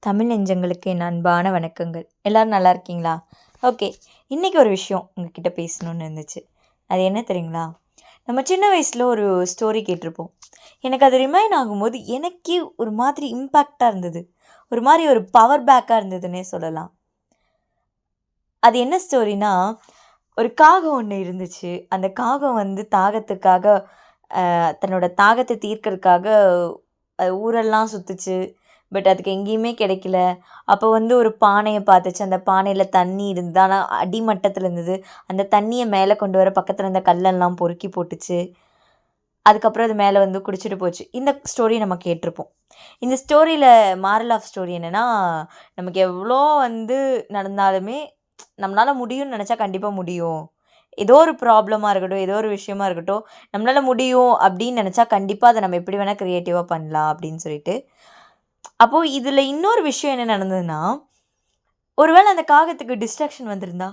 தமிழ் நெஞ்சங்களுக்கு என் அன்பான வணக்கங்கள். எல்லோரும் நல்லா இருக்கீங்களா? ஓகே, இன்றைக்கி ஒரு விஷயம் உங்ககிட்ட பேசணுன்னு இருந்துச்சு. அது என்ன தெரியுங்களா? நம்ம சின்ன வயசில் ஒரு ஸ்டோரி கேட்டிருப்போம். எனக்கு அது ரிமைண்ட் ஆகும்போது எனக்கே ஒரு மாதிரி இம்பேக்டாக இருந்தது. ஒரு மாதிரி ஒரு பவர் பேக்காக இருந்ததுன்னே சொல்லலாம். அது என்ன ஸ்டோரினா, ஒரு காகம் ஒன்று இருந்துச்சு. அந்த காகம் தாகத்துக்காக தன்னோட தாகத்தை தீர்க்கறதுக்காக ஊரெல்லாம் சுற்றுச்சு. பட் அதுக்கு எங்கேயுமே கிடைக்கல. அப்போ ஒரு பானையை பார்த்துச்சு. அந்த பானையில் தண்ணி இருந்தது. ஆனால் அடிமட்டத்தில் இருந்தது. அந்த தண்ணியை மேலே கொண்டு வர பக்கத்தில் இருந்த கல்லெல்லாம் பொறுக்கி போட்டுச்சு. அதுக்கப்புறம் அது மேலே குடிச்சிட்டு போச்சு. இந்த ஸ்டோரி நம்ம கேட்டிருப்போம். இந்த ஸ்டோரியில் மாரல் ஆஃப் ஸ்டோரி என்னென்னா, நமக்கு எவ்வளோ நடந்தாலுமே நம்மளால் முடியும்னு நினச்சா கண்டிப்பாக முடியும். ஏதோ ஒரு ப்ராப்ளமாக இருக்கட்டும், ஏதோ ஒரு விஷயமா இருக்கட்டும், நம்மளால் முடியும் அப்படின்னு நினச்சா கண்டிப்பாக அதை நம்ம எப்படி வேணால் க்ரியேட்டிவாக பண்ணலாம் அப்படின்னு சொல்லிட்டு. அப்போது இதில் இன்னொரு விஷயம் என்ன நடந்ததுன்னா, ஒருவேளை அந்த காகத்துக்கு டிஸ்ட்ராக்ஷன் வந்திருந்தா,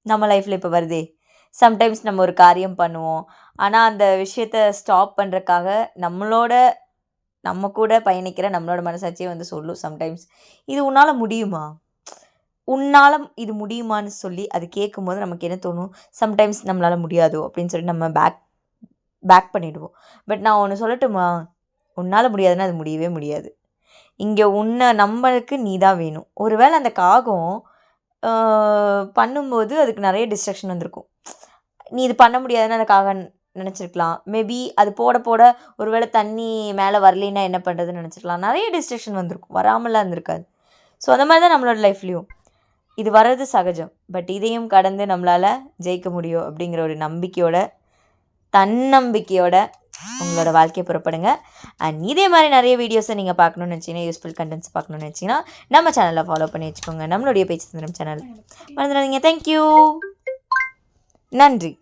நம்ம லைஃப்பில் இப்போ வருதே. சம்டைம்ஸ் நம்ம ஒரு காரியம் பண்ணுவோம். ஆனால் அந்த விஷயத்தை ஸ்டாப் பண்ணுறக்காக நம்ம கூட பயணிக்கிற நம்மளோட மனசாட்சியே சொல்லும் சம்டைம்ஸ். இது உன்னால் முடியுமா? உன்னால் இது முடியுமான்னு சொல்லி அது கேட்கும்போது நமக்கு என்ன தோணும்? சம்டைம்ஸ் நம்மளால் முடியாதோ அப்படின்னு சொல்லிட்டு நம்ம பேக் பண்ணிவிடுவோம். பட் நான் ஒன்று சொல்லட்டுமா? உன்னால் முடியாதுன்னா அது முடியவே முடியாது. இங்கே நம்மளுக்கு நீ தான் வேணும். ஒருவேளை அந்த காகம் பண்ணும்போது அதுக்கு நிறைய டிஸ்ட்ராக்ஷன் வந்திருக்கும். நீ இது பண்ண முடியாதுன்னு அந்த காகம் நினச்சிருக்கலாம். மேபி அது போட ஒருவேளை தண்ணி மேலே வரலைன்னா என்ன பண்ணுறதுன்னு நினச்சிருக்கலாம். நிறைய டிஸ்ட்ராக்ஷன் வந்திருக்கும். வராமலாம் இருந்திருக்காது. ஸோ அந்த மாதிரி தான் நம்மளோட லைஃப்லேயும் இது வர்றது சகஜம். பட் இதையும் கடந்து நம்மளால் ஜெயிக்க முடியும் அப்படிங்கிற ஒரு நம்பிக்கையோட, தன்னம்பிக்கையோட உங்களோட வாழ்க்கையை புறப்படுங்க. அண்ட் இதே மாதிரி நிறைய வீடியோஸை நீங்கள் பார்க்கணுன்னு நினச்சிங்கன்னா, யூஸ்ஃபுல் கண்டென்ட்ஸ் பார்க்கணுன்னு நினச்சிங்கன்னா நம்ம சேனலில் ஃபாலோ பண்ணி வச்சுக்கோங்க. நம்மளுடைய பேச்சு தந்திரம் சேனல் மறந்துடாதீங்க. தேங்க்யூ. நன்றி.